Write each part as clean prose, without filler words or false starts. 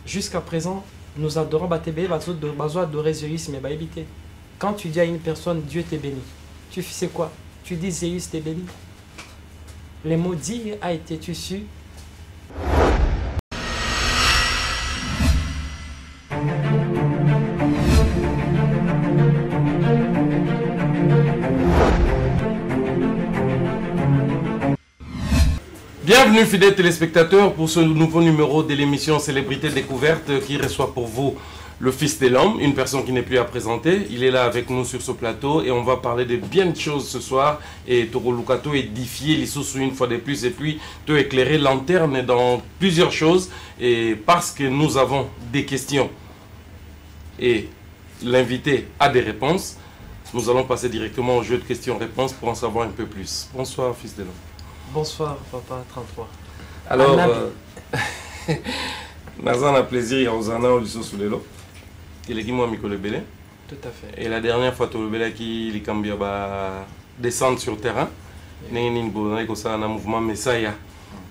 Jusqu'à présent, nous adorons Batébé, Bazo adorer Zéus, mais éviter. Quand tu dis à une personne, Dieu t'est béni, tu sais quoi? Tu dis Zéus t'est béni. Le mot dire a été issu. Bienvenue fidèles téléspectateurs pour ce nouveau numéro de l'émission Célébrité Découverte qui reçoit pour vous le Fils de l'Homme, une personne qui n'est plus à présenter. Il est là avec nous sur ce plateau et on va parler de bien de choses ce soir. Et Toro Lukato édifier les sous une fois de plus et puis te éclairer lanterne dans plusieurs choses. Et parce que nous avons des questions et l'invité a des réponses, nous allons passer directement au jeu de questions-réponses pour en savoir un peu plus. Bonsoir Fils de l'Homme. Bonsoir, papa 33. Alors, Nazan a plaisir à Ozana au lycée sous l'élo. Il est qui moi Mikolo Belé. Tout à fait. Et la dernière fois, tu as qui les cambia descendre sur le terrain. Nous avons un mouvement Messiah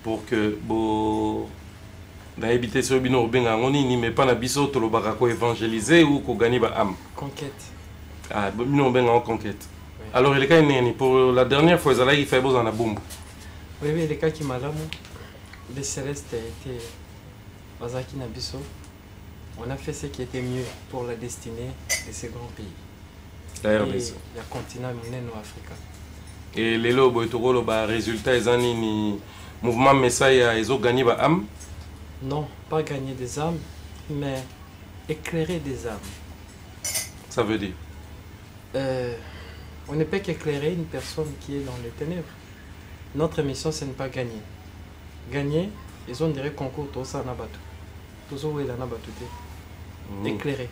pour que dans éviter ce bino bengangoni mais pas na biso to lo barako évangéliser ou ko gagner ba âme. Conquête. Ah, bino benga conquête. Alors il est quand même pour la dernière fois il fait besoin na bombe. Oui, oui, les cas qui m'ont les Célestes étaient Bazaki Nabiso. On a fait ce qui était mieux pour la destinée de ces grands pays. D'ailleurs, il y a continent africain. Et les lobes, le résultat, ils mouvement Messiah, ils ont gagné des âmes? Non, pas gagner des âmes, mais éclairer des âmes. Ça veut dire? On ne peut qu'éclairer une personne qui est dans les ténèbres. Notre mission, ce n'est pas gagner. Gagner, ils ont dirait concours, tout ça, Nabatou. Tout ça, éclairer.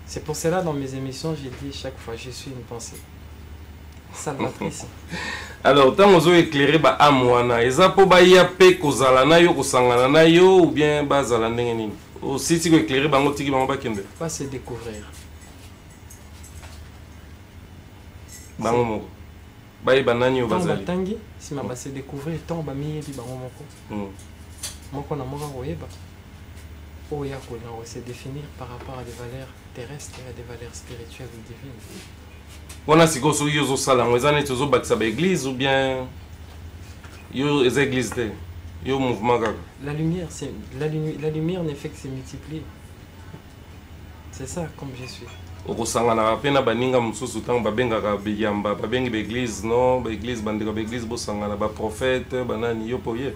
C'est pour cela, dans mes émissions, j'ai dit chaque fois, je suis une pensée salvatrice. Alors, tant que vous éclairez, est-ce que vous avez éclairé ou bien vous aussi, si vous éclairez, vous Pas se découvrir. Tangi, si ma se découvrir tant ba mi bi bango moko. Moko na moka koyeba. Oya ko na se définir par rapport à des valeurs terrestres et à des valeurs spirituelles ou divines. On a si go so yo sala ngo ezane tozo bakisa ba église ou bien yo les églises de yo mouvement kaka. La lumière c'est la lumière ne fait que se multiplier. C'est ça comme je suis. Okosangana pena baninga mususu tango babengaka biyamba babengi l'église non l'église bandika l'église bosangana ba prophète banani yo poye.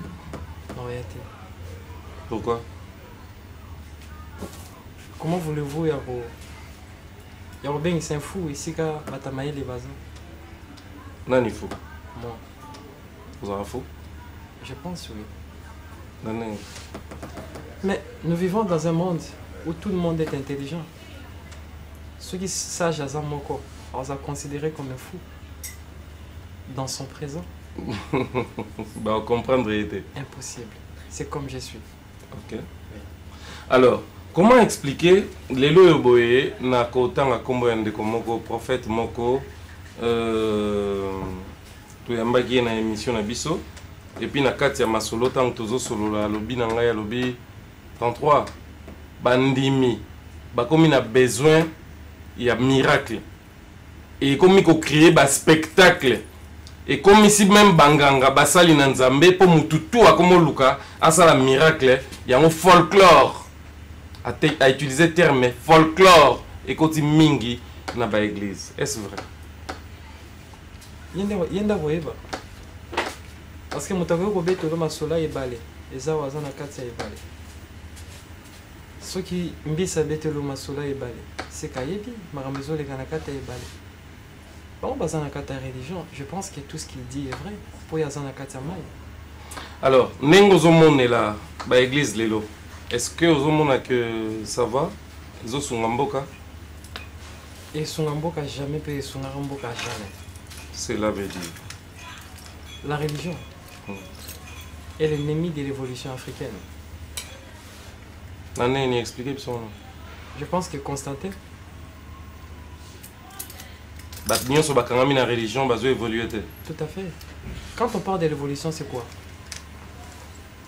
En réalité. Pourquoi? Comment voulez-vous Yaro c'est un fou ici ka batamaye les bazins. Nani fou? Moi. Vous en fou? Je pense oui. Nani. Mais nous vivons dans un monde où tout le monde est intelligent. Ceux qui sachent à Moko, on les a considérés comme un fou dans son présent. Bah, comprendre était impossible. C'est comme je suis. Ok. Oui. Alors, comment expliquer les loyoboye na kotanga kombo yande komoko prophète moko to yambaki na émission na biso et puis na kati ya masolo tango tozo solo la lobi na ngai ya lobi 33 bandimi bakomi na besoin il y a miracle et comme il faut créer un spectacle et comme ici même banganga basali na nzambe po mututu akomo luka asala miracle il y a un folklore à utiliser le terme folklore et koti mingi na ba église. Est-ce vrai? Yenda voyeba parce que mutako ko beto ma sola ebale eza wazana kati ya ebale ceux qui mbisa betelo masolo ebale c'est kayebi maramezo les kanakata ebale bon bazana kata religion je pense que tout ce qu'il dit est vrai pour yazana kata mai. Alors nengo zomone la ba église lelo est-ce que ozomona que ça va zo sungamboka et sungamboka jamais peut sungamboka jamais cela veut dire la religion est l'ennemi de l'évolution africaine. Je pense que Constantin. La religion va évoluer. Tout à fait. Quand on parle de l'évolution, c'est quoi?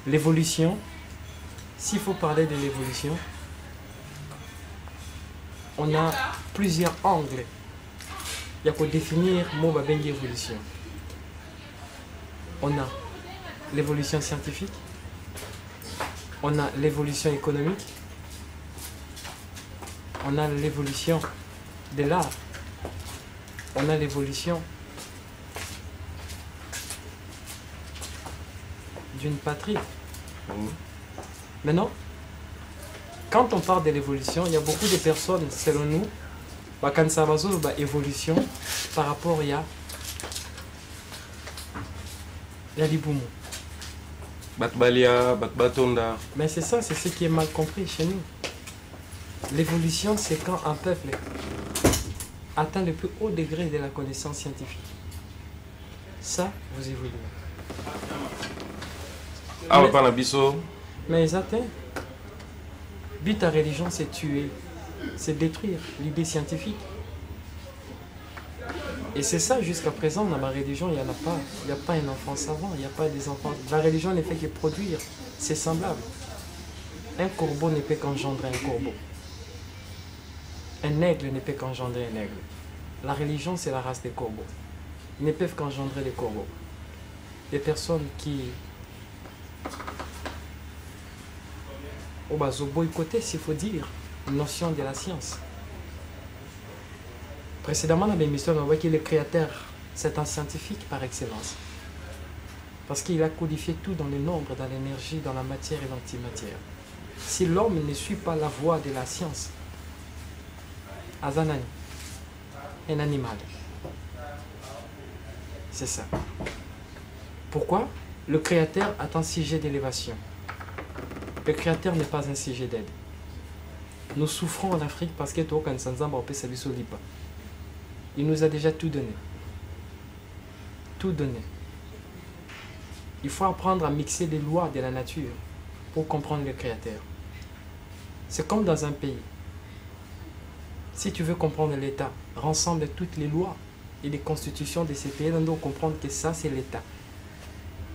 L'évolution, s'il faut parler de l'évolution, on a plusieurs angles. Il y a pour définir mot babengi évolution. On a l'évolution scientifique, on a l'évolution économique, on a l'évolution de l'art, on a l'évolution d'une patrie. Maintenant, quand on parle de l'évolution, il y a beaucoup de personnes, selon nous, quand ça va sur l'évolution par rapport à l'Iboumou. Batbalia, Batbatonda. Mais c'est ça, c'est ce qui est mal compris chez nous. L'évolution, c'est quand un peuple atteint le plus haut degré de la connaissance scientifique. Ça, vous évoluez. Ah, pas la biso. Mais ils atteignent. But ta religion, c'est tuer, c'est détruire l'idée scientifique. Et c'est ça, jusqu'à présent, dans ma religion, il n'y en a pas. Il n'y a pas un enfant savant, il n'y a pas des enfants. La religion ne fait que produire, c'est semblable. Un corbeau ne peut qu'engendrer un corbeau. Un aigle ne peut qu'engendrer un aigle. La religion, c'est la race des corbeaux. Ils ne peuvent qu'engendrer des corbeaux. Des personnes qui... au boycotter, s'il faut dire, une notion de la science. Précédemment, dans l'émission, on voit que le créateur, c'est un scientifique par excellence. Parce qu'il a codifié tout dans le nombre, dans l'énergie, dans la matière et l'antimatière. Si l'homme ne suit pas la voie de la science, Azanani, un animal. C'est ça. Pourquoi? Le créateur a un sujet d'élévation. Le créateur n'est pas un sujet d'aide. Nous souffrons en Afrique parce que il nous a déjà tout donné. Tout donné. Il faut apprendre à mixer les lois de la nature pour comprendre le créateur. C'est comme dans un pays. Si tu veux comprendre l'État, rassemble toutes les lois et les constitutions de ces pays, donc comprendre que ça c'est l'État.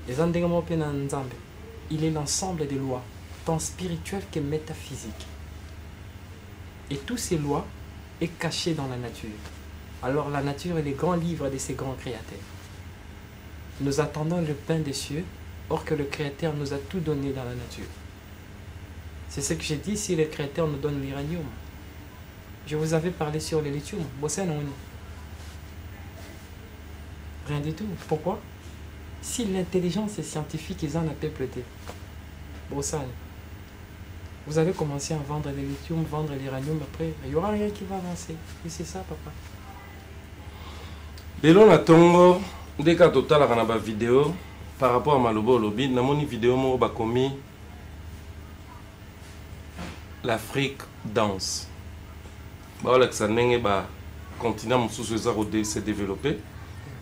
Il est l'ensemble des lois, tant spirituelles que métaphysiques. Et toutes ces lois sont cachées dans la nature. Alors la nature est le grand livre de ces grands créateurs. Nous attendons le pain des cieux, or que le créateur nous a tout donné dans la nature. C'est ce que j'ai dit, si le créateur nous donne l'uranium. Je vous avais parlé sur le lithium. Rien du tout. Pourquoi? Si l'intelligence est scientifique, ils en ont peuplé. Vous allez commencer à vendre le lithium, vendre l'uranium, après, il n'y aura rien qui va avancer. Et c'est ça, papa. Lelo na tongo ndeka totalaka na ba vidéo par rapport à malobo lobby na moni vidéo mo ba komi l'Afrique danse. Ba la ndenge ba continent mosusu eza ko se développer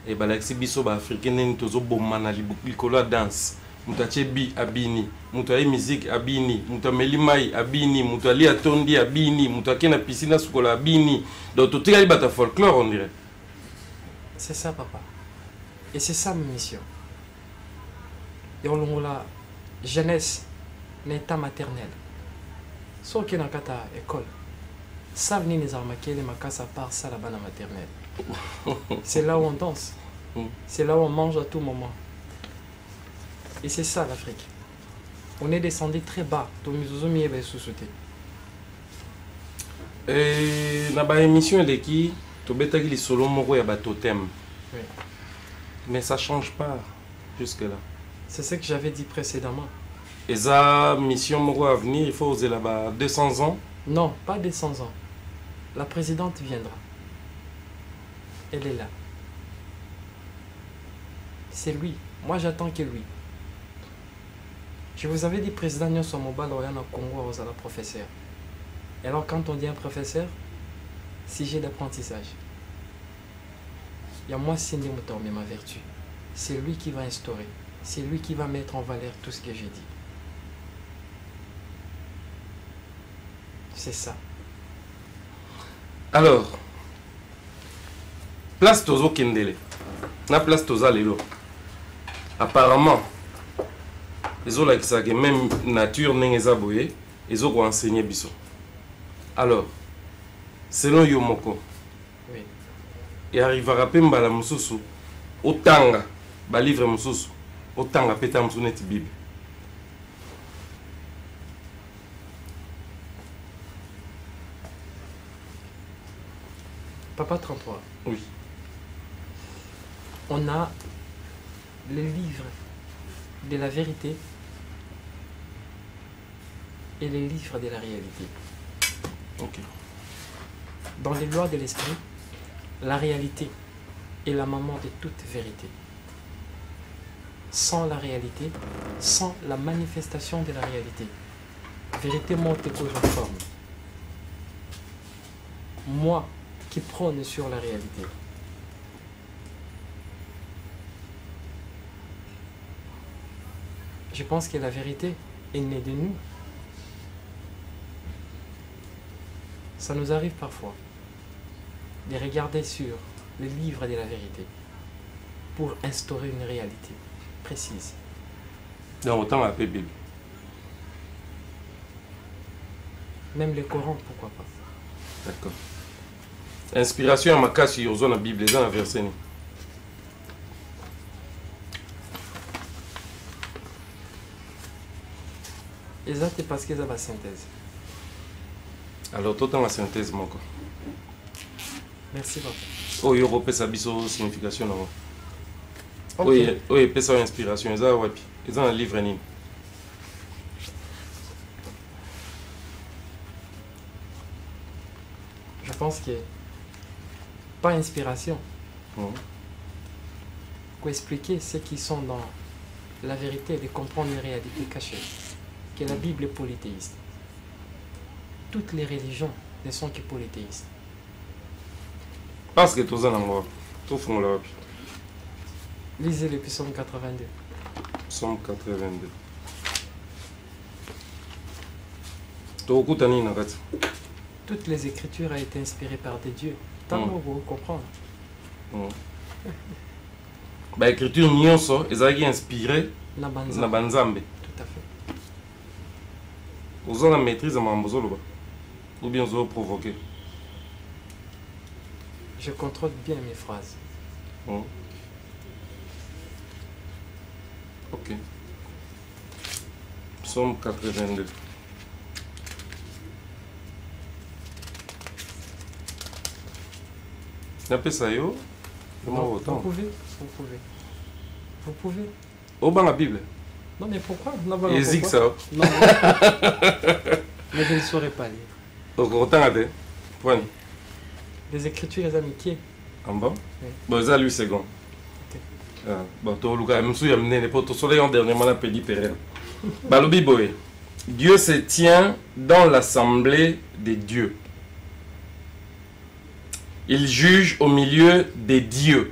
et ba la biso ba africain neni tozo bomana likolo danse. Mutache bi abini, mutaye musique abini, mutameli mai abini, mutali atondi abini, mutake na piscine sukola abini. Donc tout est bata folklore on dirait. C'est ça, papa. Et c'est ça ma mission. Et on a la jeunesse, l'état maternel. Sauf qu'il y a une école. Ça venir les armaquer, les macasses à part ça là-bas dans la maternelle. C'est là où on danse. C'est là où on mange à tout moment. Et c'est ça l'Afrique. On est descendu très bas. Et dans la émission de qui Tobetaki li solo moko ya ba totem. Oui. Mais ça change pas jusque là. C'est ce que j'avais dit précédemment. Et ça mission moko à venir, il faut oser là-bas 200 ans. Non, pas 200 ans. La présidente viendra. Elle est là. C'est lui. Moi j'attends que lui. Je vous avais dit président Nyonso Mobile au Congo aux professeur. Et alors quand on dit un professeur, sujet d'apprentissage. Il y a moi Sindi Moutor, mais ma vertu. C'est lui qui va instaurer. C'est lui qui va mettre en valeur tout ce que j'ai dit. C'est ça. Alors, place Tozo Kendele. Na place Toza Lelo. Apparemment, ezolakisa que même nature ndenge eza boye ezokoenseigner biso. Alors selon yo moko Oui. et arrivera pe mbala mosusu otanga balivre mosusu otanga pe ta mosusu neti Bible. Papa 33. Oui. On a le livre de la vérité et le livre de la réalité. Ok. Dans les lois de l'esprit, la réalité est la maman de toute vérité. Sans la réalité, sans la manifestation de la réalité, vérité monte et cause en forme. Moi qui prône sur la réalité, je pense que la vérité est née de nous. Ça nous arrive parfois de regarder sur le livre de la vérité pour instaurer une réalité précise. Donc autant la paix Bible. Même le Coran, pourquoi pas. D'accord. Inspiration à ma casse sur la Bible, dans la verset. Exact, parce que ça va synthèse. Alors tout dans la synthèse mon corps. Merci papa. Oh yo repère sa biso signification là. Ok. Oui, oui, pèse sa inspiration, ça ouais. Ils ont un livre ni. Je pense que pas inspiration. Pour expliquer ceux qui sont dans la vérité, de comprendre une réalité cachée. Que la Bible est polythéiste. Toutes les religions ne sont que polythéistes. Parce que tout ça dans moi, tout fond là. Lisez le psaume 82. Psaume 82. Tokutani nakati. Toutes les écritures ont été inspirées par des dieux. Tant que vous comprendre. Bah écriture nyonso ezaki inspiré Na banza. na banzambe. Tout à fait. Vous avez la maîtrise de Mambozolo ou bien vous provoquer. Je contrôle bien mes phrases. Ok. Psaume 82. N'appelle ça yo. Vous pouvez. Vous pouvez. Au bas la Bible. Non mais pourquoi? Hésite ça. Non. Mais je ne saurais pas lire. Autant à deux. Point. Les écritures, les amitiés. En bas? Oui. Bon, ça lui second. Ok. Bon, tu as même si amené les potes au soleil en dernièrement la pédi pérenne. Balobi boy. Dieu se tient dans l'assemblée des dieux. Il juge au milieu des dieux.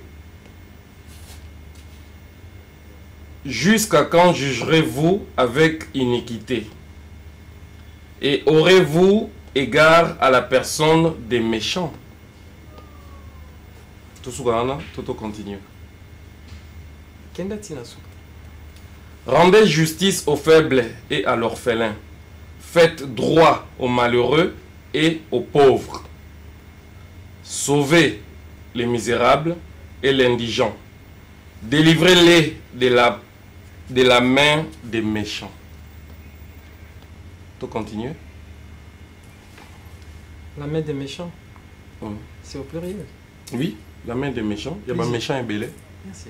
Jusqu'à quand jugerez-vous avec iniquité? Et aurez-vous égard à la personne des méchants? Tout continue. Kenda Tinasu. Rendez justice aux faibles et à l'orphelin. Faites droit aux malheureux et aux pauvres. Sauvez les misérables et l'indigent. Délivrez-les de la main des méchants. Tout continue. La main des méchants. Mm. C'est au pluriel. Oui, la main des méchants. Il y a pas méchant et belé. Merci.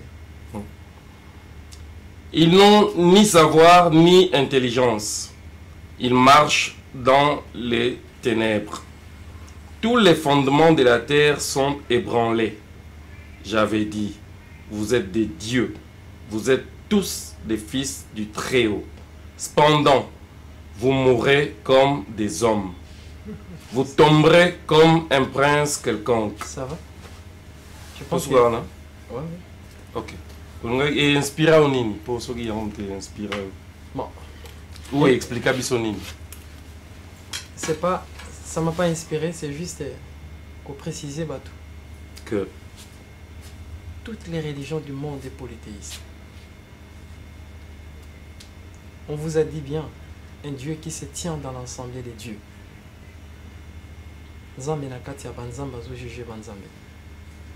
Ils n'ont ni savoir ni intelligence. Ils marchent dans les ténèbres. Tous les fondements de la terre sont ébranlés. J'avais dit, vous êtes des dieux. Vous êtes tous des fils du Très-Haut. Cependant, vous mourrez comme des hommes. Vous tomberez comme un prince quelconque. Ça va? Je pense que... Ouais, ouais. ok. Et inspira au nini pour ceux qui ont été inspirés. Bon. Ou explica bisonini. C'est pas... Ça m'a pas inspiré, c'est juste qu'on précisait bah, que toutes les religions du monde sont polythéistes. On vous a dit bien, un Dieu qui se tient dans l'ensemble des dieux. Nzambe na kati ya banzambe azo juger banzambe.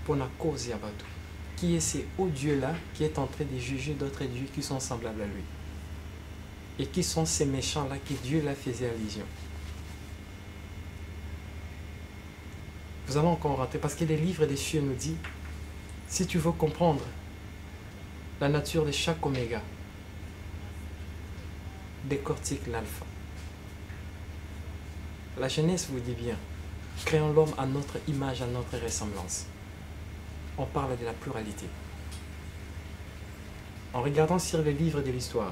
Pour la cause ya bato. Qui est ce haut Dieu-là qui est en train de juger d'autres dieux qui sont semblables à lui. Et qui sont ces méchants-là que Dieu l'a faisait allusion. Nous allons encore rentrer parce que les livres des cieux nous disent, si tu veux comprendre la nature de chaque oméga, décortique l'alpha. La Genèse vous dit bien, créons l'homme à notre image, à notre ressemblance. On parle de la pluralité. En regardant sur les livres de l'histoire,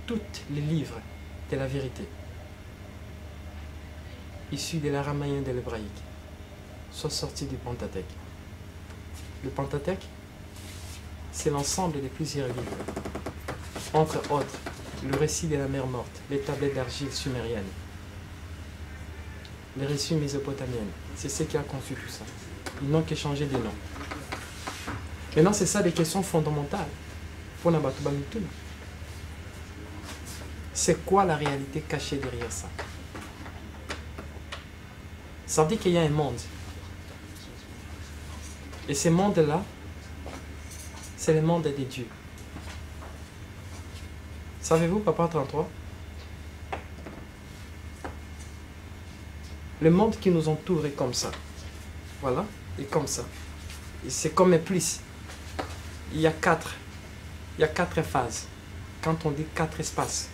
tous les livres de la vérité, issus de l'araméen et de l'hébraïque, sont sortis du Pentateuque. Le Pentateuque, c'est l'ensemble de plusieurs livres. Entre autres, le récit de la mer morte, les tablettes d'argile sumériennes, les récits mésopotamiennes. C'est ce qui a conçu tout ça. Ils n'ont qu'échangé des noms. Maintenant, c'est ça des questions fondamentales. Pour Nabatouba Mutuna. C'est quoi la réalité cachée derrière ça? Ça dit qu'il y a un monde. Et ce monde-là, c'est le monde des dieux. Savez-vous, Papa 33? Le monde qui nous entoure est comme ça. Voilà, et comme ça. Et c'est comme un plus. Il y a quatre phases. Quand on dit 4 espaces,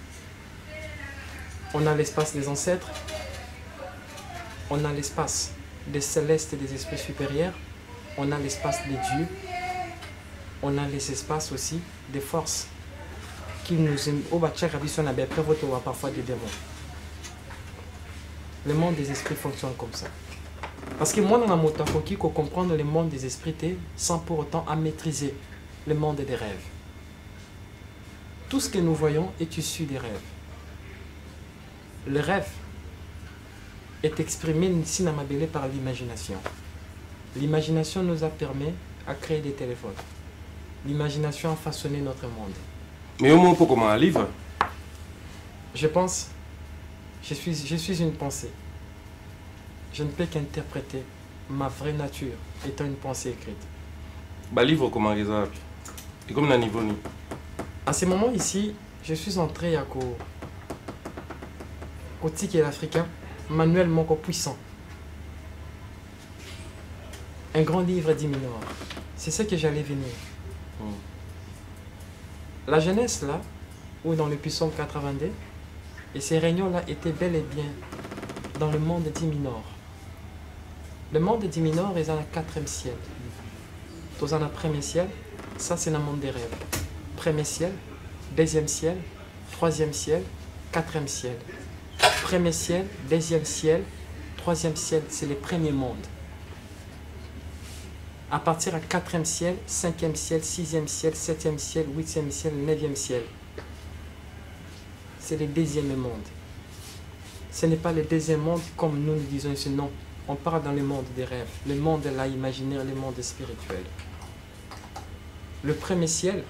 on a l'espace des ancêtres, on a l'espace des célestes et des esprits supérieurs, on a l'espace des dieux, on a les espaces aussi des forces qui nous aiment. Parfois des démons. Le monde des esprits fonctionne comme ça. Parce que moi, dans la motafoki, il faut comprendre le monde des esprits sans pour autant à maîtriser le monde des rêves. Tout ce que nous voyons est issu des rêves. Le rêve est exprimé ici dans ma belle par l'imagination. L'imagination nous a permis à créer des téléphones. L'imagination a façonné notre monde. Mais au moins, comment un livre? Je pense, je suis une pensée. Je ne peux qu'interpréter ma vraie nature étant une pensée écrite. Bah livre comment ça? Et comme un niveau ni. À ce moment ici, je suis entré à Tique et l'Africain, Manuel Moko puissant. Un grand livre d'Iminor. C'est ce que j'allais venir. La jeunesse là, ou dans le puissant 82, et ces réunions-là étaient bel et bien dans le monde d'Iminor. Le monde d'Iminor est dans le 4e ciel. Dans le 1er ciel, ça c'est le monde des rêves. 1er ciel, 2e ciel, 3e ciel, 4e ciel. 1er ciel, 2e ciel, 3e ciel, c'est les premiers mondes. À partir du 4e ciel, 5e ciel, 6e ciel, 7e ciel, 8e ciel, 9e ciel. C'est le 2e monde. Ce n'est pas le 2e monde comme nous disons ici, non. On parle dans le monde des rêves, le monde de l'imaginaire, le monde spirituel. Le 1er ciel,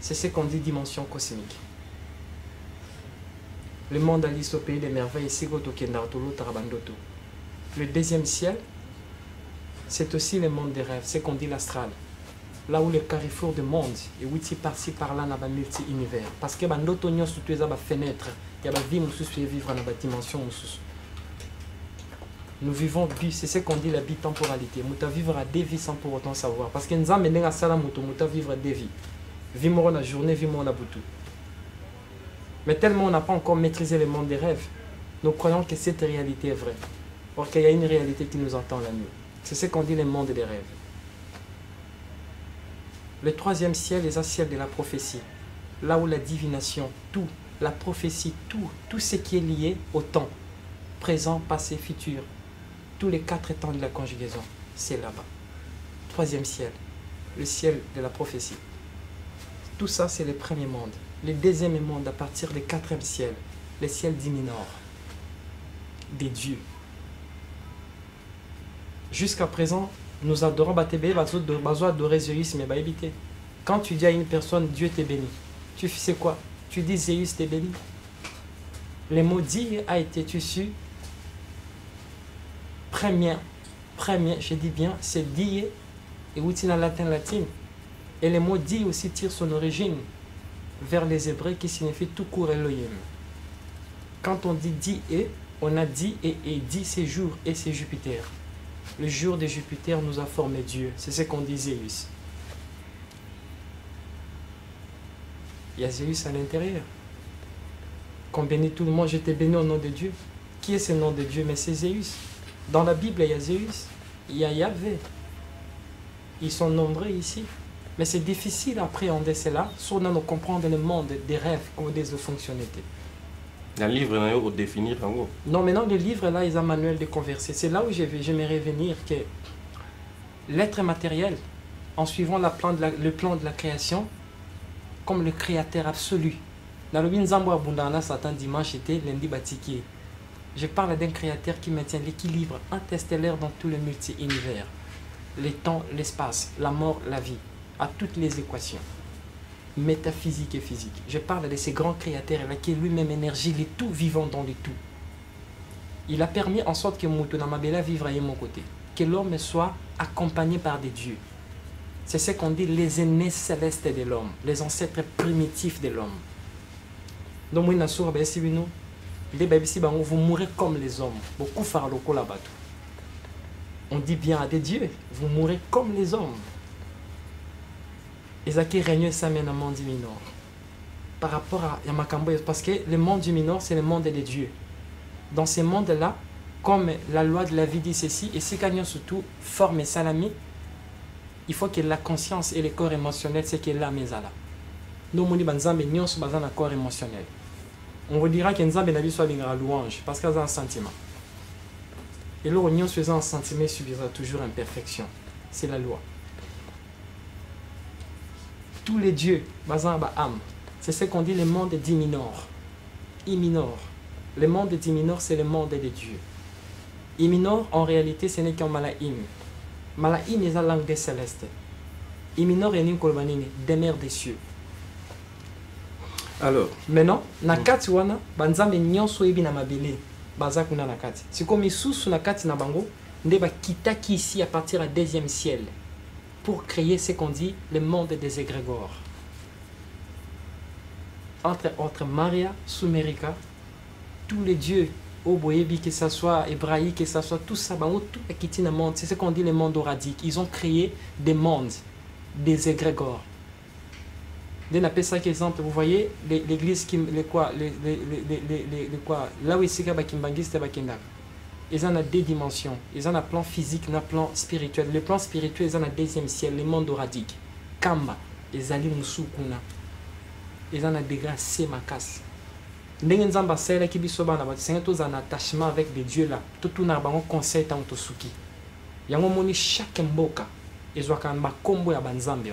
c'est ce qu'on dit dimension cosmique. Le monde Alice au pays des merveilles, le 2e ciel, c'est aussi le monde des rêves, c'est qu'on dit l'astral. Là où le carrefour du monde, et où tu par-ci par-là dans le multi-univers. Parce que l'autre union sous les fenêtres, il y a la vie qui vivre dans la dimension. Nous vivons vie, c'est ce qu'on dit la bitemporalité. Nous vivre à 2 vies sans pour autant savoir. Parce que nous avons mené à ça, nous vivre 2 vies. Vivons la journée, vivons la boutou. Mais tellement on n'a pas encore maîtrisé le monde des rêves, nous croyons que cette réalité est vraie. Or qu'il y a une réalité qui nous entend la nuit. C'est ce qu'on dit le monde des rêves. Le 3e ciel est un ciel de la prophétie. Là où la divination, tout, la prophétie, tout ce qui est lié au temps, présent, passé, futur, tous les 4 temps de la conjugaison, c'est là-bas. 3e ciel, le ciel de la prophétie. Tout ça, c'est le premier monde. Le 2e monde, à partir du 4e ciel, le ciel d'Iminor, des dieux. Jusqu'à présent, nous adorons Batébé, adorer Zeus, mais éviter. Quand tu dis à une personne, Dieu t'est béni, tu sais quoi? tu dis Zéus t'est béni. Le mot dire a été issu premier, je dis bien, c'est dire et outil en latin latine. Et le mot dire aussi tire son origine vers les Hébreux qui signifie tout court Elohim. Quand on dit et, on a dit et dit c'est jour et c'est Jupiter. Le jour de Jupiter nous a formé Dieu. C'est ce qu'on dit Zéus. Il y a Zéus à l'intérieur. Qu'on bénit tout le monde, je t'ai béni au nom de Dieu. Qui est ce nom de Dieu? Mais c'est Zéus. Dans la Bible, il y a Zéus, il y a Yahvé. Ils sont nombreux ici. Mais c'est difficile à appréhender cela, si on a comprendre le monde des rêves, comment ils fonctionnent. Le livre là, au définir en gros. Non, maintenant le livre là, ils ont un manuel de converser. C'est là où j'aimerais venir que l'être matériel, en suivant le plan de la création, comme le créateur absolu. Dans le Binzambo Abundana, Satan dimanche était lundi Batiki. Je parle d'un créateur qui maintient l'équilibre interstellaire dans tout le multi-univers. Le temps, l'espace, la mort, la vie, à toutes les équations. Métaphysique et physique. Je parle de ces grands créateurs-là qui est lui-même énergie, les tout vivants dans les tout. Il a permis en sorte que Moutouna Mabela vivre à mon côté. Que l'homme soit accompagné par des dieux. C'est ce qu'on dit les aînés célestes de l'homme, les ancêtres primitifs de l'homme. Donc, vous mourrez comme les hommes. Beaucoup faront le là-bas. On dit bien à des dieux, vous mourrez comme les hommes. Et ça qui règne ça mène au monde du minor. Par rapport à Yamakambo, parce que le monde du minor, c'est le monde des dieux. Dans ce monde-là, comme la loi de la vie dit ceci, et si gagnons surtout forme et salami, il faut que la conscience et le corps émotionnel, c'est que là, mais là. Nous, on dit que nous sommes un corps émotionnel. On vous dira que nous avons une louange, parce qu'il y a un sentiment. Et là, nous faisant un sentiment subira toujours imperfection. C'est la loi. Tous les dieux, c'est ce qu'on dit le monde d'Iminor. Iminor. Le monde d'Iminor, c'est le monde des dieux. Iminor, en réalité, ce n'est qu'un Malaïm. Malaïm est la langue des célestes. Iminor est une kolbanine, des mers des cieux. Alors, maintenant, nakati wana, banzambe nyonso ebi na mabele, baza kuna nakati. C'est comme sous nakati na bango, ndeba kitaki ici à partir du deuxième ciel. Pour créer ce qu'on dit le monde des égrégores. Entre autres, Maria, Sumerica, tous les dieux, Oboyebi, que ce soit hébraïque, que ce soit tout ça, tout est dans le monde. C'est ce qu'on dit le monde oradique. Ils ont créé des mondes, des égrégores. On appelle ça exemple. Vous voyez l'église qui, là où il s'est Bakimbangi, c'était Bakindak. Ils en ont deux dimensions. Ils ont un plan physique, un plan spirituel. Le plan spirituel, ils ont un deuxième ciel, le monde oradique. Kamba, ils ont Musukuna. Ils ont un degré assez macasse. Nous avons un attachement avec des dieux là. Tout le monde a un conseil dans le suki. Il y a un moment chaque mboka. Ils ont un combo à Banzambe.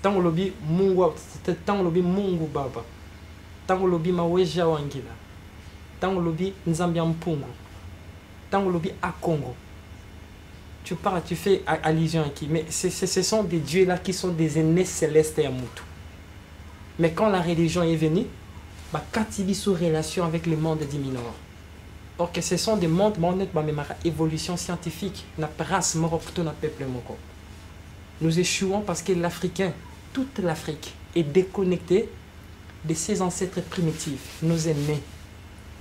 Tant que lobi mungu baba. Tant que lobi maweja wangila. Tant que lobi nzambia mpungu. Tant que lobi à Congo. Tu parles, tu fais allusion à qui? Mais ce sont des dieux là qui sont des aînés célestes et Moutou. Mais quand la religion est venue, quand il vit sous relation avec le monde des mineurs. Or que ce sont des mondes, évolution scientifique, na race morokuto na peuple moko. Nous échouons parce que l'Africain, toute l'Afrique est déconnectée de ses ancêtres primitifs, nos aînés.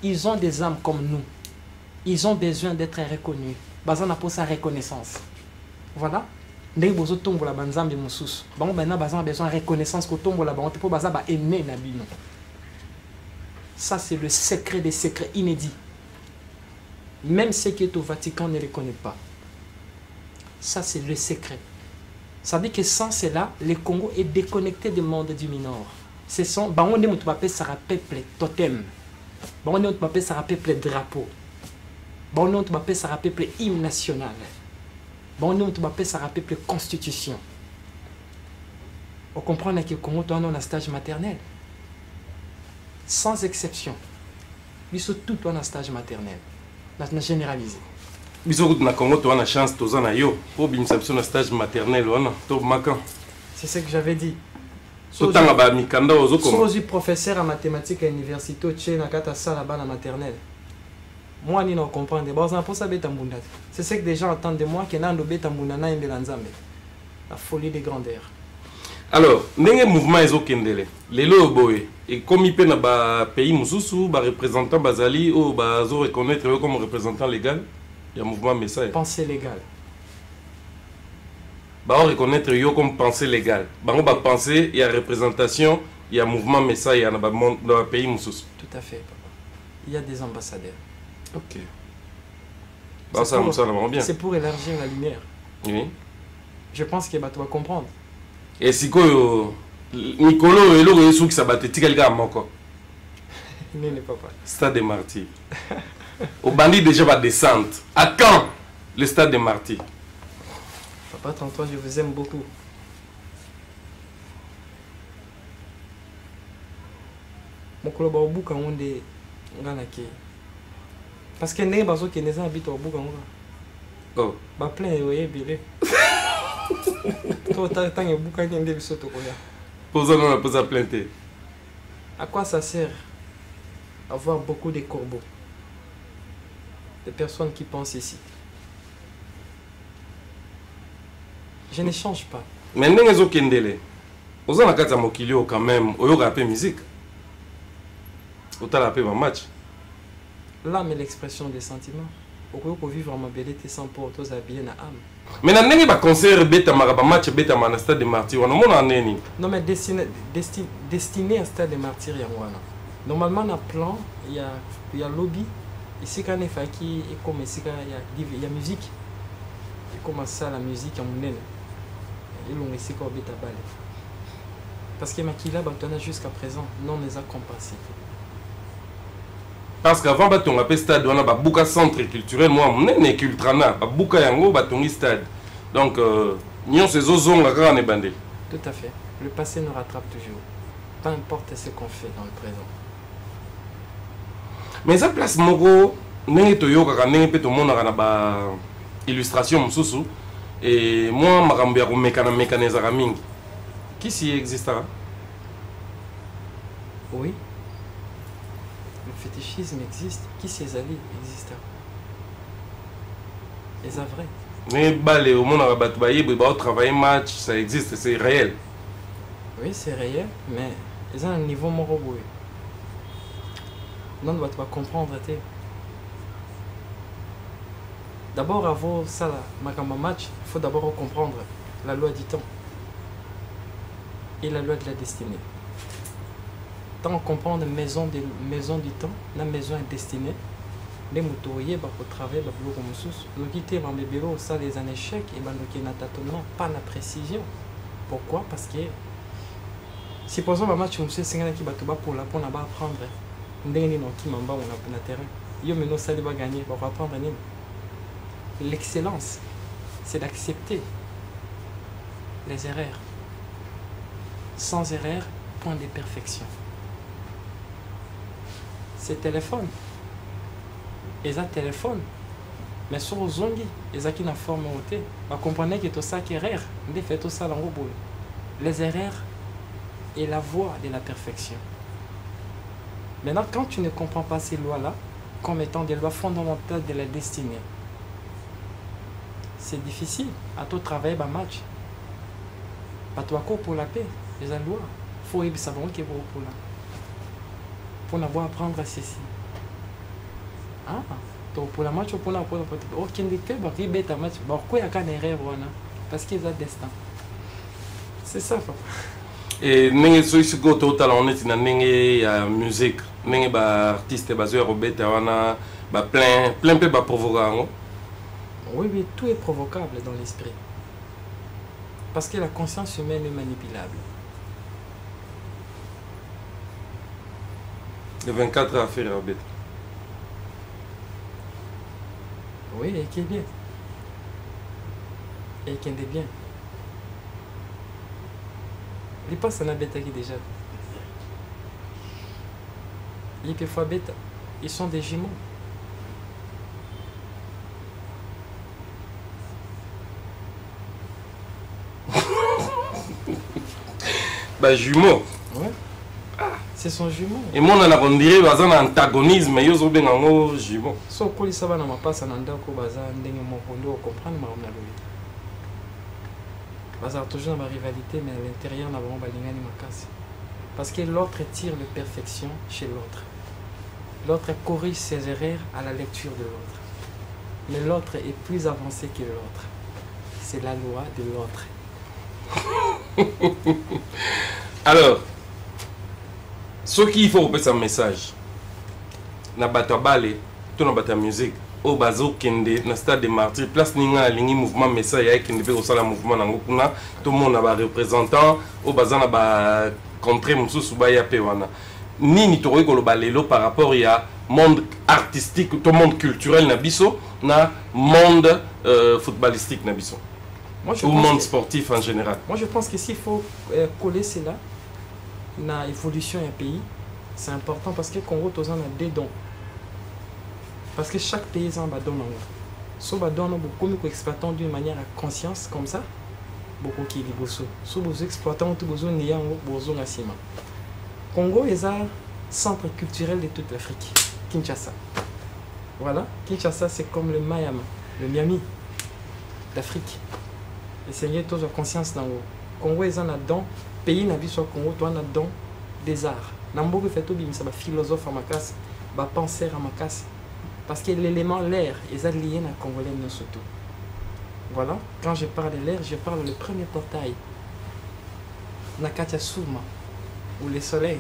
Ils ont des âmes comme nous. Ils ont besoin d'être reconnus. Bazana pour sa reconnaissance. Voilà. Ndenge bozo tombo la banzambe mususu. Bango bana bazana besoin de reconnaissance ko tombo la bango pour bazaba aîné na bino. Ça c'est le secret des secrets inédits. Même ceux qui sont au Vatican ne le connaissent pas. Ça c'est le secret. Ça veut dire que sans cela, le Congo est déconnecté du monde du Minor. Ce sont bango ne mutu bape sara peuple totem. Bango ne mutu bape sara peuple drapeau. Bango ne mutu bape sara peuple hymne national. Bon, nous, on appelle ça la constitution. On comprend que le Congo est un stage maternel. Sans exception. Ils sont tous en stage maternel. On a généralisé. Ils ont na Congo, tu as la chance, tu as yo pour une stage maternel, c'est ce que j'avais dit. Sotanga ba mikanda ozo comme je suis professeur en mathématiques à l'université au Tchèque, à salle à la maternelle. Moi, je ne comprends pas. C'est ce que des gens attendent de moi, que Nando Betambunana et Belanzambe. La folie des grandeurs. Alors, ndenge mouvement ezo kendele. Lelo boy et comme il na ba pays mususu ba représentant bazali ou bazo reconnaître comme représentant légal, il y a mouvement message. Pensée légale. Ba reconnaître yo comme pensée légale. Bango ba penser il y a représentation, il y a mouvement message il y a dans le pays mususu. Tout à fait, papa. Il y a des ambassadeurs. OK. Bah ça bien. C'est pour élargir la lumière. Oui. Je pense que bah tu vas comprendre. Et si quoi Nicolo et l'autre sou qui s'abattait quelqu'un moko. Non, papa. Stade des Martyrs. Au bandit déjà va descendre. À quand le stade des Martyrs? Papa, tonton, je vous aime beaucoup. Mon club au bout quand on est ganaki. Parce que n'est pas ce qui n'est pas habitué au bout quand on va. Oh. Bah plein et bilé. Posa plainte. À quoi ça sert avoir beaucoup de corbeaux, de personnes qui pensent ici? Je ne change pas. Mais n'est pas kendele. Aux en a mokilio quand même. Oyo rappé musique. Autant rappé un match. L'âme est l'expression des sentiments. Pourquoi pour vivre ma bellité sans pour tous habiller na âme? Mais na nengi ba concert beta maraba match beta na stade de Martyrs wana mona neni. Non mais destiné à stade de Martyrs ya wana. Normalement na plan il y a lobby ici quand il qui et comme ici il y a musique. Et comme ça la musique en munene. Et l'on ici quand beta balé. Parce que makila batona jusqu'à présent non les a compensés. Parce qu'avant on appelle stade on a babuka centre culturel moi nene cultrana babuka yango batongi stade. Donc nion ces ozons la grande bandé. Tout à fait. Le passé nous rattrape toujours. Peu importe ce qu'on fait dans le présent. Mais ça place moko nene toyo kaka nene pe to mona na ba illustration mususu et moi makambo ya ko mécaniser mingi. Qui s'y existera? Oui. Le fétichisme existe. Qui ses alliés existent? Et c'est vrai. Mais balé au monde a travailler match, ça existe, c'est réel. Oui, c'est réel, mais ils ont un niveau moroboué. Non, tu vas comprendre. D'abord, avant ça, match, il faut d'abord comprendre la loi du temps et la loi de la destinée. Tant comprendre la maison du temps, la maison est destinée, les motoriers pour travailler pour nous quitter dans les bureaux, ça les en échec et nous n'attendons pas la précision. Pourquoi? Parce que si par exemple un match monsieur c'est qui va pour la apprendre ndenge non qui mamba on a terrain yo maintenant ça va gagner pour apprendre l'excellence c'est d'accepter les erreurs. Sans erreur, point de perfection. C'est téléphone. Ils ont téléphone. Mais sur les zongi, ils ont une forme haute. Vous comprenez que tout ça qui est erreur. Ils font tout ça dans le boulot. Les erreurs est la voie de la perfection. Maintenant, quand tu ne comprends pas ces lois-là, comme étant des lois fondamentales de la destinée, c'est difficile. À tout travail, bah match. Pas toi pour la paix. Les lois. Il faut savoir qu'il faut pour la. Pour avoir apprendre à ceci. Ah, donc pour la match, pour la aucun des faits, qui bête à match. Pourquoi il y a qu'un erreur, parce qu'ils ont destin. C'est ça, papa. Et n'engé soit ce que total on est dans n'engé musique, n'engé ba artiste basé au bête wana ba plein peu ba provoquant. Oui, mais tout est provocable dans l'esprit. Parce que la conscience humaine est manipulable. Le 24 à faire bête. Oui, et qui est bien. Et qui est bien. Les pas ça n'a bête qui déjà. Les que fois bête, ils sont des jumeaux. Bah, jumeau. Ouais. C'est son jumeau. Et moi, on dirait qu'il y a un antagonisme, mais il y a un jumeau. So, quand il s'en va passe en andako, baza ndenge mokondo comprendre ma on a lui. Baza toujours dans la rivalité, mais à l'intérieur, on a vraiment balingani makasi. Parce que l'autre tire la perfection chez l'autre. L'autre corrige ses erreurs à la lecture de l'autre. Mais l'autre est plus avancé que l'autre. C'est la loi de l'autre. Alors, ce qu'il faut repérer un message. Na bata balé, tout na bata musique. Au bazo kende, na stade de martyrs, place ninga lingi mouvement message ya kende pe osala mouvement nango kuna, tout le monde a ba représentant, au baza na ba contre mususu ba ya pe wana. Nini toroki koloba lelo par rapport ya monde artistique, tout monde culturel na biso, na monde footballistique na biso. Ou monde sportif en général. Moi je pense que s'il faut coller cela na évolution d'un pays, c'est important parce que Congo tozan a des dons. Parce que chaque paysan va donner. Si on donne beaucoup exploitant d'une manière à conscience comme ça, beaucoup qui est bosso. Si vous exploitez tout besoin n'ayant besoin à ciment. Congo est un centre culturel de toute l'Afrique. Kinshasa. Voilà, Kinshasa c'est comme le Miami, le Miami d'Afrique. Et c'est lié tous à conscience dans le Congo est un don. Pays n'a vu sur Congo, toi n'a don des arts. Nambogo fait tout bien, ça va philosophe à ma casse, va penser à ma casse. Parce que l'élément l'air est lié à Congolais surtout. Voilà, quand je parle de l'air, je parle du premier portail. Nakatia Souma, ou le soleil.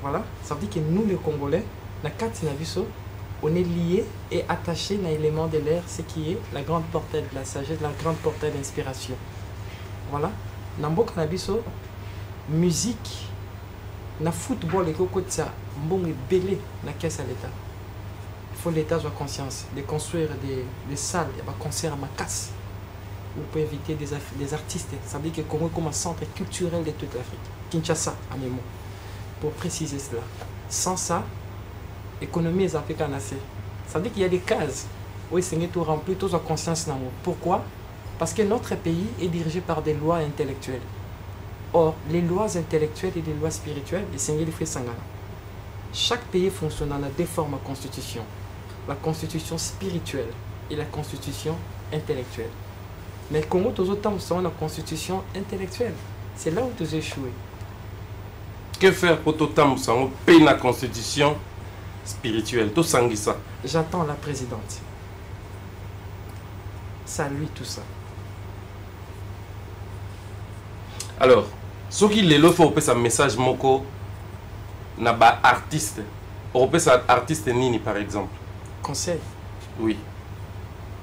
Voilà, ça veut dire que nous les Congolais, Nakatia Naviso, on est liés et attachés à l'élément de l'air, ce qui est la grande portail de la sagesse, la grande portail d'inspiration. Voilà, Nambo Kanabiso, musique, na football et kokotsa, mbongo belé na caisse à l'État. Il faut l'État soit conscience de construire des salles, il y a des concerts à ma casse. Vous pouvez inviter des artistes. Ça veut dire que Congo est comme un centre culturel de toute l'Afrique. Kinshasa, à mes mots. Pour préciser cela. Sans ça, l'économie est africaine assez. Ça veut dire qu'il y a des cases où il s'est tout rempli, tous en conscience. Pourquoi? Parce que notre pays est dirigé par des lois intellectuelles. Or, les lois intellectuelles et les lois spirituelles, les Seigneurs fait Sangana. Chaque pays fonctionne dans deux formes de constitution. La constitution spirituelle et la constitution intellectuelle. Mais le Congo, tous autant, nous la constitution intellectuelle. C'est là où tu as échoué. Que faire pour tout temps nous payer la constitution spirituelle? Tout ça. J'attends la présidente. Ça lui tout ça. Alors, ce qui est là, il faut un message moko na ba artiste. On peut ça artiste nini par exemple. Conseil. Oui.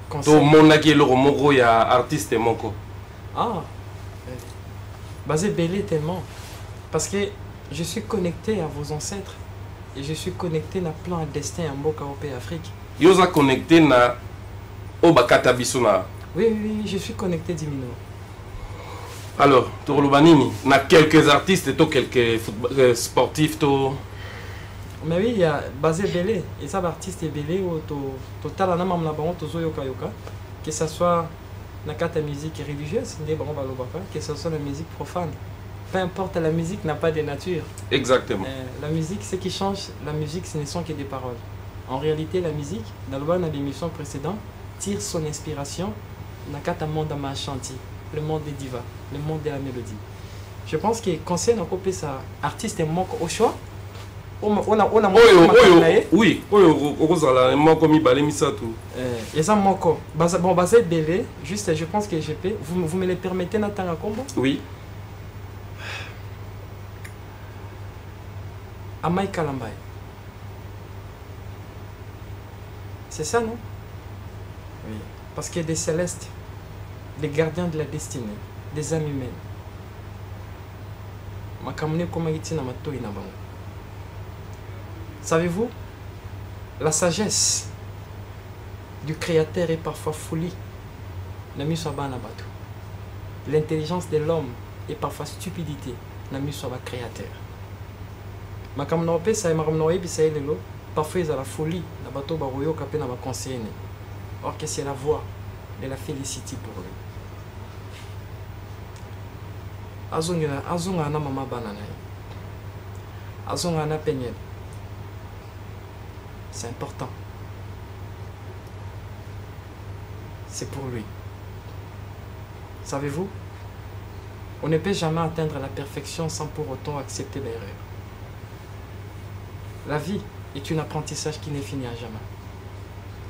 Conseil. To mona ki le moko ya artiste moko. Ah. Basé belé tellement parce que je suis connecté à vos ancêtres et je suis connecté na plan destin en Boka au pays Afrique. Yo za connecté na obakata bisuna. Oui, je suis connecté Dimino. Alors, Torlobanini, il y a quelques artistes et quelques sportifs. Mais oui, il y a basé belé et ça artiste belé au total en amam na bango tozo yoka yoka que ce soit na kata musique religieuse que ce soit la musique profane. Peu importe, la musique n'a pas de nature. Exactement. La musique, ce qui change, la musique, ce ne sont que des paroles. En réalité, la musique, dans l'émission précédente, tire son inspiration dans le monde de ma chantier, le monde des divas, le monde de la mélodie. Je pense que conseil n'a coupé ça, artiste et manque au choix. On a oui, et ça manque. Bon, basé belé, juste, je pense que je peux. Vous me le permettez, Nathan Akombo? Oui. Amai Kalambay. C'est ça, non? Oui. Parce qu'il y a des célestes, des gardiens de la destinée, des âmes humaines. Savez-vous, la sagesse du Créateur est parfois folie. L'intelligence de l'homme est parfois stupidité. Créateur. Parfois il y a la folie, or que c'est la voie de la félicité pour lui. azonga na mama banana. Azonga na peignet. C'est important. C'est pour lui. Savez-vous, on ne peut jamais atteindre la perfection sans pour autant accepter l'erreur. La vie est un apprentissage qui ne finit à jamais.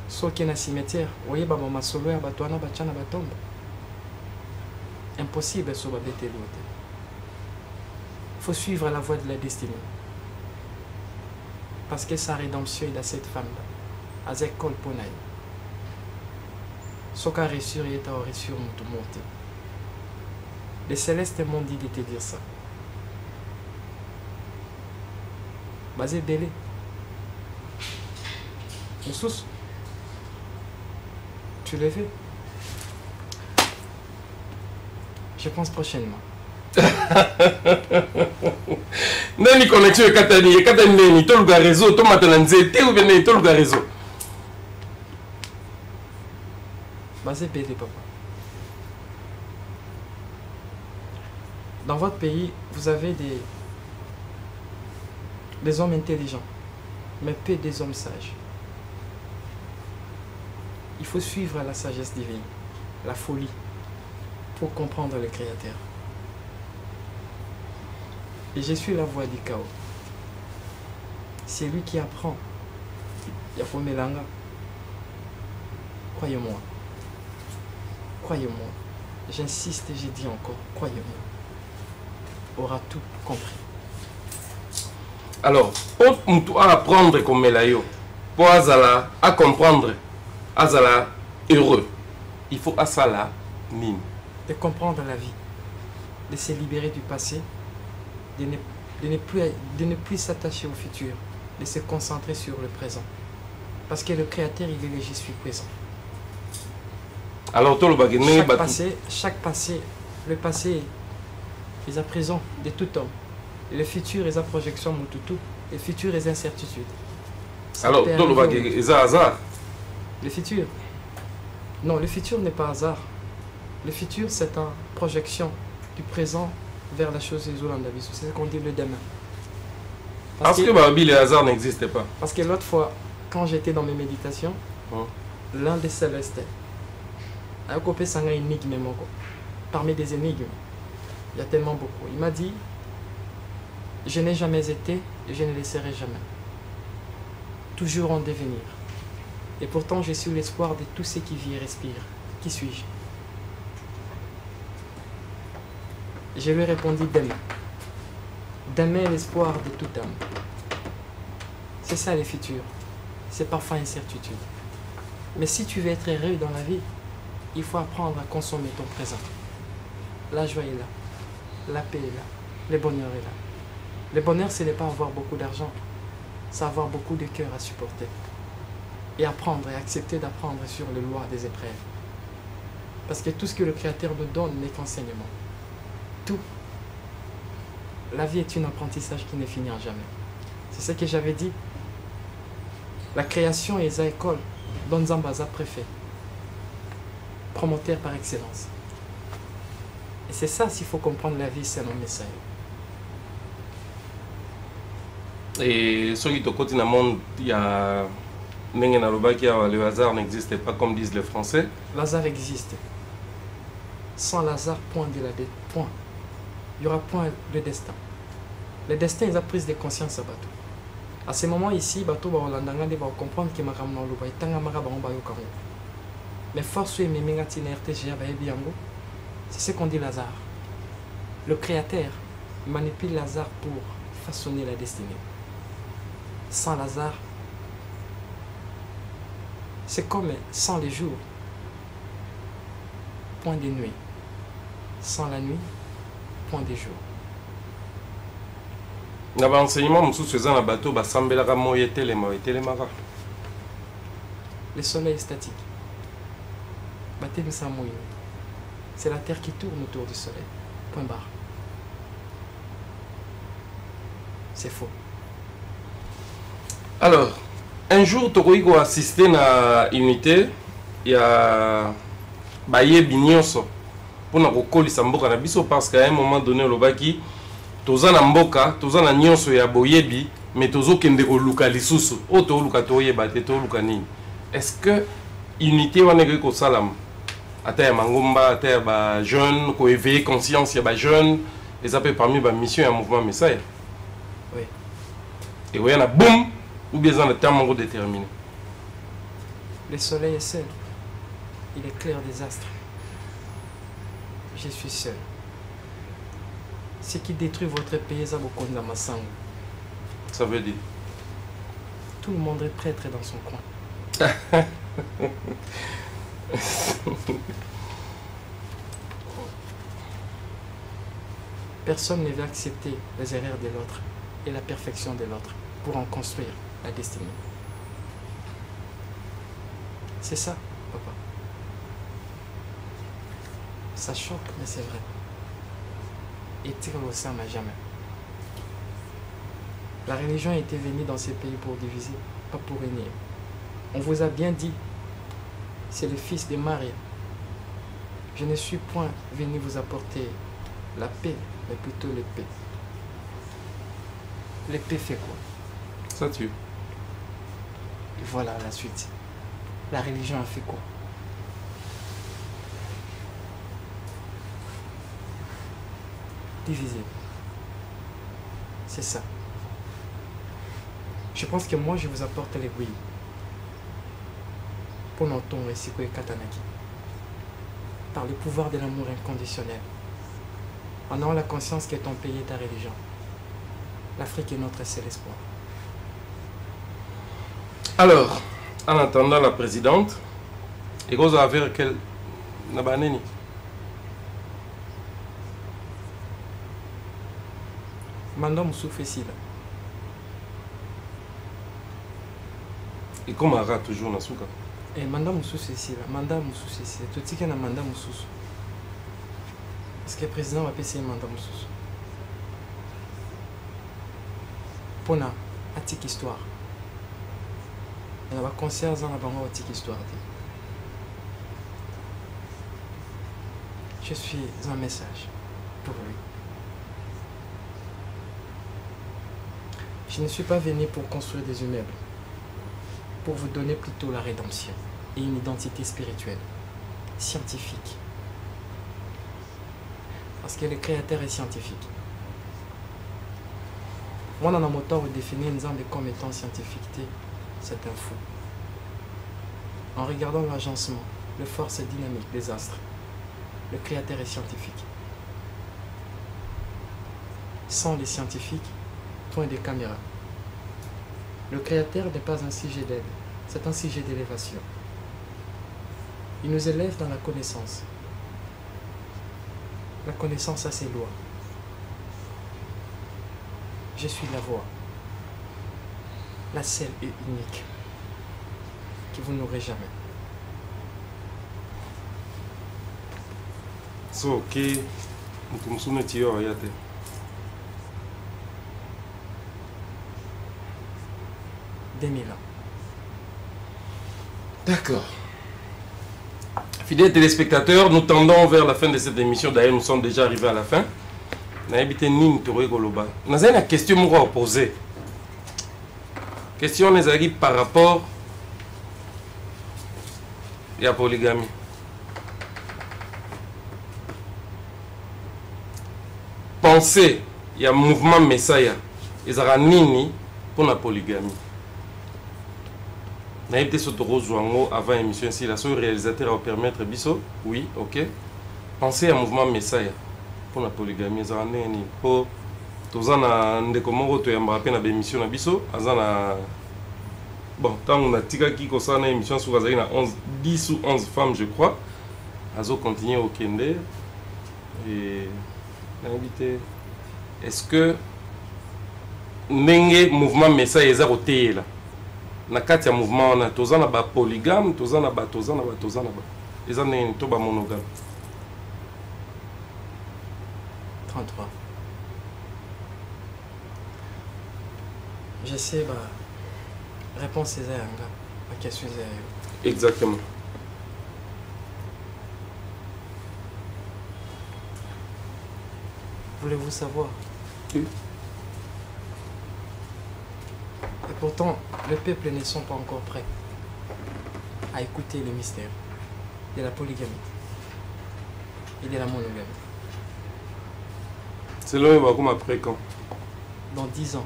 Sauf qu'il y a un cimetière, voyez, maman solo et batouana bachana batombe. Impossible sur babete l'autre. Il faut suivre la voie de la destinée. Parce que sa rédemption est à cette femme-là. À cette école pour naï. Ce qu'a reçu est à reçu tout monter. Les célestes m'ont dit de te dire ça. Basé belé. Moussous. Tu l'as fait? Je pense prochainement. Nani connexion Katani, Katani, tout le réseau, tout maintenant, c'était ou bien tout le réseau. Basé belé, papa. Dans votre pays, vous avez des hommes intelligents, mais peu des hommes sages. Il faut suivre la sagesse divine, la folie, pour comprendre le Créateur. Et je suis la voix du chaos. C'est lui qui apprend. Yafomelanga. Croyez-moi. Croyez-moi. J'insiste et je dis encore, croyez-moi. Aura tout compris. Alors, pour apprendre comme Melayo, pour Azala, à comprendre, Azala heureux, il faut Azala mine. De comprendre la vie, de se libérer du passé, de ne plus s'attacher au futur, de se concentrer sur le présent. Parce que le Créateur, il est le je suis présent. Alors, tout le chaque passé, le passé est à présent de tout homme. Et le futur est à projection mututu. Le futur est incertitude. Alors, tout le bagage est hasard. Le futur. Non, le futur n'est pas hasard. Le futur, c'est une projection du présent vers la chose des Zolanda. C'est ce qu'on dit le demain. Parce que le hasard n'existait pas. Parce que l'autre fois, quand j'étais dans mes méditations, l'un des célestes a coupé une énigme. Parmi des énigmes, il y a tellement beaucoup. Il m'a dit, je n'ai jamais été et je ne le serai jamais. Toujours en devenir. Et pourtant, je suis l'espoir de tous ceux qui vivent et respirent. Qui suis-je? Je lui ai répondu demain. Demain est l'espoir de toute âme. C'est ça le futur. C'est parfois incertitude. Mais si tu veux être heureux dans la vie, il faut apprendre à consommer ton présent. La joie est là. La paix est là. Le bonheur est là. Le bonheur, ce n'est pas avoir beaucoup d'argent. C'est avoir beaucoup de cœur à supporter. Et apprendre et accepter d'apprendre sur les lois des épreuves. Parce que tout ce que le Créateur nous donne n'est qu'enseignement. Tout. La vie est un apprentissage qui ne finira jamais. C'est ce que j'avais dit. La création est à école, dont Zambaza préfet. Promoteur par excellence. Et c'est ça, s'il faut comprendre la vie, c'est un message. Et ceux qui te côté dans le monde, il y a le hasard n'existe pas comme disent les Français. Lazare existe. Sans Lazare, point de la dette. Point. Il n'y aura point de destin. Le destin est la prise de conscience à Bateau. À ce moment ici, Bateau va comprendre que Maram Noluba est un Amara Bayo Kamo. Mais force et Mémégatine RTGA Bayebiango, c'est ce qu'on dit Lazare. Le Créateur manipule Lazare pour façonner la destinée. Sans Lazare, c'est comme sans les jours, point de nuit. Sans la nuit, point de jour. Dans l'enseignement, je suis dans le bateau, je suis le soleil est statique. C'est la terre qui tourne autour du soleil. Point barre. C'est faux. Alors, un jour, tu as assisté à l'unité, il y a Baye Bignonso, mpona kokolisa mboka na biso parce qu'à un moment donné olobaki toza na mboka toza na nyonso ya boyebi mais tozokende koluka lisusu oyo tooluka toyeba te tooluka nini. Est-ce que unité wana ekoki kosalama ata ya mangomba ata ya bajeune koéveiller conscience ya bajeune eza mpe parmi bamission ya mouvement Messiah? Oui. Ekoya na boum ou bien eza na temps moko déterminé? Le soleil est seul. Il est clair des astres. Je suis seul. Ce qui détruit votre pays, ça vous condamne à ma sang. Ça veut dire? Tout le monde est prêtre dans son coin. Personne ne veut accepter les erreurs de l'autre et la perfection de l'autre pour en construire la destinée. C'est ça, papa. Ça choque, mais c'est vrai. Et tire au sein à jamais. La religion était venue dans ces pays pour diviser, pas pour régner. On vous a bien dit, c'est le fils de Marie. Je ne suis point venu vous apporter la paix, mais plutôt l'épée. L'épée fait quoi? Ça tue. Et voilà la suite. La religion a fait quoi? Diviser. C'est ça. Je pense que moi, je vous apporte les oui. Pour notre ton et Siko et Katanaki. Par le pouvoir de l'amour inconditionnel. En ayant la conscience que ton pays est ta religion. L'Afrique est notre seul espoir. Alors, en attendant la présidente, et vous avez quel nabaneni? Mandat Moussouf ici là. Et comme Ara toujours dans Souka. Et mandat Moussouf ici là. Mandat Moussouf ici. Tout ce qui est mandat Moussouf. Est-ce que le président va payer mandat Moussouf? Pour la petite histoire. Il y a un concert dans la petite histoire. Je suis un message pour lui. Je ne suis pas venu pour construire des immeubles, pour vous donner plutôt la rédemption et une identité spirituelle, scientifique. Parce que le Créateur est scientifique. Moi, dans mon temps, je définis une zone comme étant scientifique. C'est un fou. En regardant l'agencement, les forces dynamiques des astres, le Créateur est scientifique. Sans les scientifiques, point de caméra. Le Créateur n'est pas un sujet d'aide, c'est un sujet d'élévation. Il nous élève dans la connaissance. La connaissance a ses lois. Je suis la voix, la seule et unique, que vous n'aurez jamais. So, ok, nous sommes un tireur, il y a des. D'accord. Fidèles téléspectateurs, nous tendons vers la fin de cette émission. D'ailleurs, nous sommes déjà arrivés à la fin. Nous avons une question à poser. Question par rapport à la polygamie. Pensez, il y a un mouvement Messiah. Ils ont nini pour la polygamie. Nous avons été sur avant l'émission ici. La seule réalisateur va permettre biso. Oui, ok. Pensez à un mouvement Messiah pour la polygamie. Ils ont nini pour tous en ndeko to yamba pe na émission na biso. Azana bon, tant on a tika qui concerne l'émission sur na 10 ou 11 femmes je crois. Azo continuer au Kende et invité. Est-ce que ndenge mouvement Messiah eza koté là na kati ya mouvement na tozana ba polygame tozana ba eza nini to ba monogame? 33. Je sais, réponse est la question est. Exactement. Voulez-vous savoir? Oui. Et pourtant, le peuple ne sont pas encore prêts à écouter le mystère de la polygamie et de la monogamie. C'est là où on va après quand? Dans 10 ans.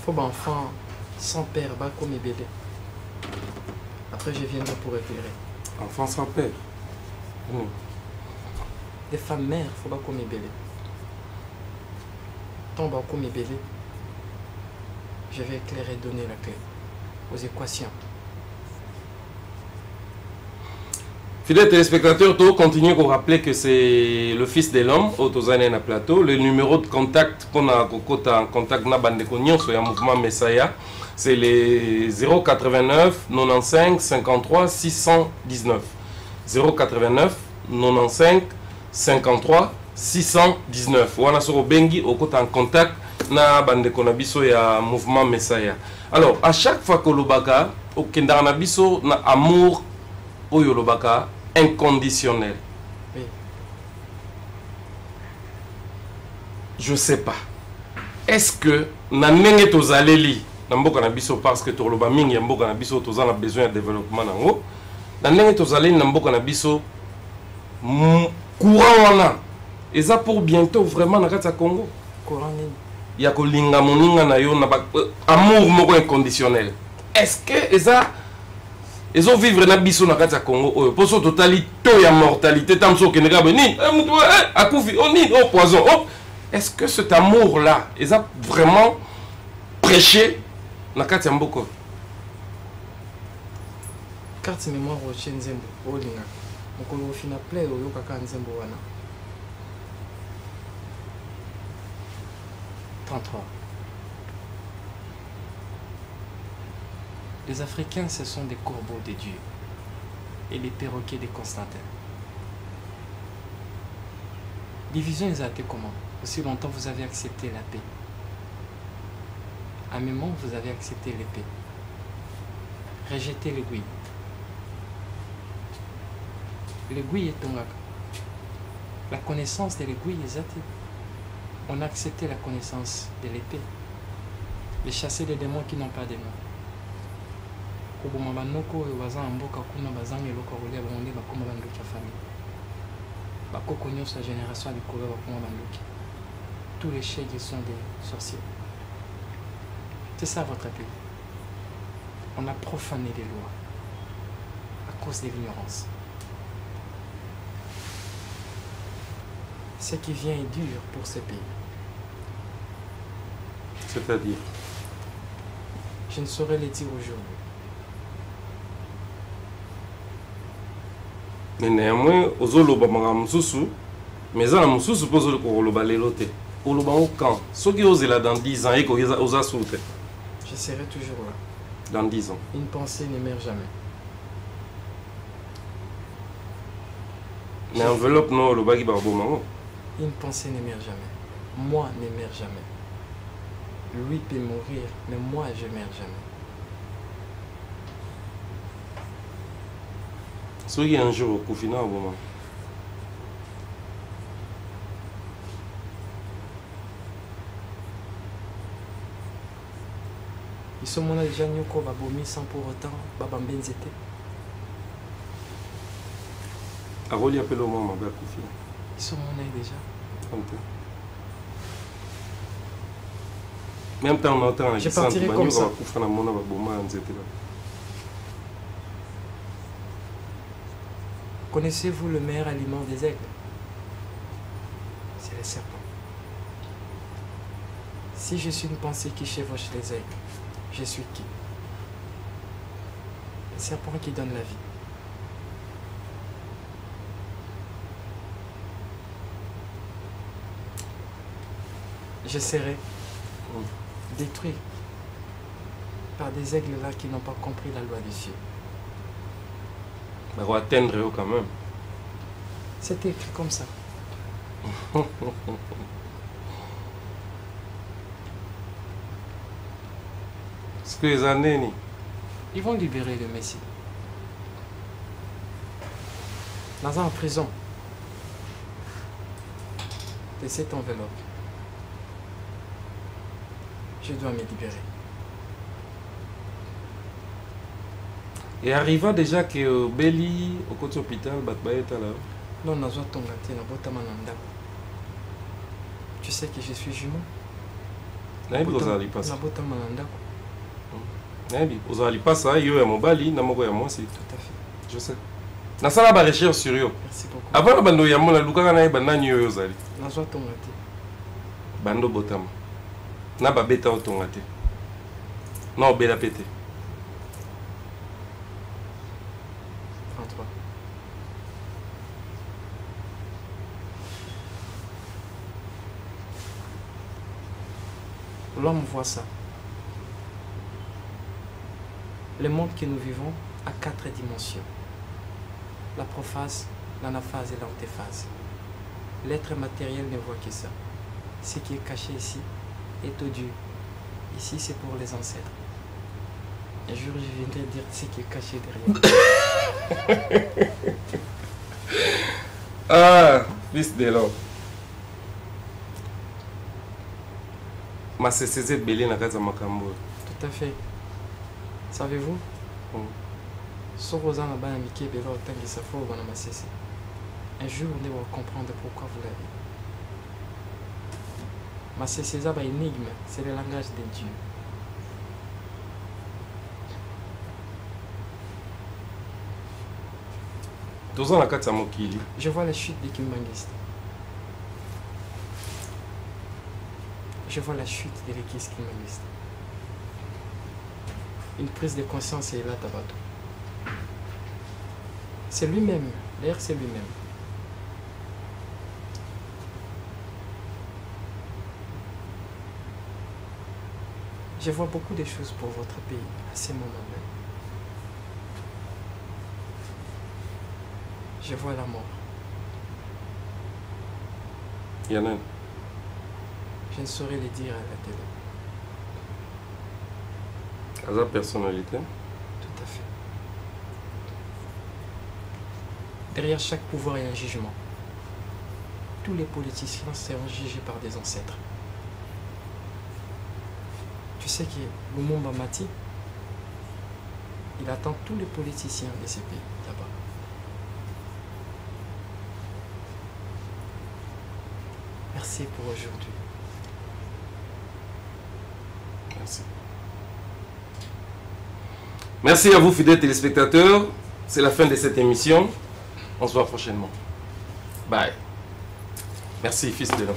Faut un enfant sans père, bah comme bébé. Après, je viendrai pour éclairer. Enfant sans père. Des femmes mères, faut pas comme bébé. Tant bas comme bébé, je vais éclairer et donner la clé aux équations. Fidèles téléspectateurs, tout continue à rappeler que c'est le Fils de l'Homme, Otozane na plateau. Le numéro de contact qu'on a en contact na bande sur le mouvement Messiah, c'est les 089 95 53 619. 089 95 53 619. Wana soro bengi au côté en contact na bande konabiso ya mouvement Messiah. Alors, à chaque fois que l'obaka au kendana biso na amour oyo lobaka inconditionnel. Oui. Je sais pas. Est-ce que na ndenge tozaleli na mboka na biso parce que toloba mingi ya mboka na biso tozana besoin de développement nango na ndenge tozaleli na mboka na biso courant wana eza pour bientôt vraiment na kati ya Congo Courant nini? ya kolinga moninga na yo na amour moko inconditionnel. Est-ce que eza ils ont vivre na biso na kati ya Congo oyo poso totali to ya mortalité tamso keneka beni mutu akufi oni au poison. Est-ce que cet amour là ils ont vraiment prêché na kati ya mboko? Carte mémoire au Nzembo olinga mokolo fina play oyo kaka Nzembo wana 33. Les Africains, ce sont des corbeaux de Dieu et les perroquets de Constantin. Division ils ont été comment? Aussi longtemps vous avez accepté la paix. À un moment vous avez accepté l'épée. Rejetez l'aiguille. L'aiguille est tongaka. La connaissance de l'aiguille est zati. On a accepté la connaissance de l'épée. De chasser les démons qui n'ont pas de nom. Koboma banoko oyo baza na mboka kuna bazanga eloko kolia bango bakoma bandoki ya famille. Bakoko nyonso ya génération ya likolo bakoma bandoki. Tous les chefs sont des sorciers. C'est ça votre pays. On a profané les lois à cause de l'ignorance. Ce qui vient est dur pour ce pays. C'est-à-dire? Je ne saurais le dire aujourd'hui. Mais néanmoins, ozoloba mususu, mais ça na mususu pose le koloba lelo te. Oloba quand? Ce qui ose là dans 10 ans et ko oza soute. Je serai toujours là. Dans 10 ans. Une pensée ne meurt jamais. Mais enveloppe non oloba ki ba bomango. Une pensée ne meurt jamais. Moi ne meurs jamais. Lui peut mourir, mais moi je ne meurs jamais. Ce qui est un jour au confinement au moment. Ils sont déjà nyoko babomi sans pour autant babambenzete. Aroli appelle au moment ba confinement. Ils sont déjà. Même temps on entend je partirai comme ça. Connaissez-vous le meilleur aliment des aigles? C'est le serpent. Si je suis une pensée qui chevauche les aigles, je suis qui? Le serpent qui donne la vie. Je serai détruit par des aigles là qui n'ont pas compris la loi des cieux. On va atteindre quand même. C'est écrit comme ça. Ce que les années, ils vont libérer le Messie. Dans une prison, de cette enveloppe. Je dois me libérer. Et arriva déjà que Beli, au côté hôpital, Batbaïta là. Non, Nazwa Tongate, Nabota Mananda. Tu sais que je suis jumeau. Naïbi, vous allez pas ça. Nabota Mananda. Naïbi, vous allez pas ça. Yo, mon bali, Namoko et moi aussi. Tout à fait. Je sais. Na sala ba recherche sur yo. Merci beaucoup. Avant la bando ya mona luka na ba nani yo zali. Nazwa Tongate. Bando botama. Na ba beta o tongate. Na obela pété. 33. L'homme voit ça. Le monde que nous vivons a 4 dimensions. La prophase, l'anaphase et l'antéphase. L'être matériel ne voit que ça. Ce qui est caché ici est odieux. Ici, c'est pour les ancêtres. Un jour, je viendrai dire ce qui est caché derrière. Ah, fils de l'homme. Ma CCZ belé na kaza makambo. Tout à fait. Savez-vous? Un jour, on va comprendre pourquoi vous l'avez. Mais c'est ça, énigme, c'est le langage de Dieu. Je vois la chute de Kimbangiste. Je vois la chute de l'église Kimbangiste. Une prise de conscience est là, Tabato. C'est lui-même, d'ailleurs c'est lui-même. Je vois beaucoup de choses pour votre pays à ce moment-là. Je vois la mort. Yann. Je ne saurais le dire à la télé. À sa personnalité. Tout à fait. Derrière chaque pouvoir, il y a un jugement. Tous les politiciens seront jugés par des ancêtres. Tu sais que Lumumba Mati, il attend tous les politiciens de ces pays là-bas. Merci pour aujourd'hui. Merci. Merci à vous, fidèles téléspectateurs. C'est la fin de cette émission. On se voit prochainement. Bye. Merci, fils de l'homme.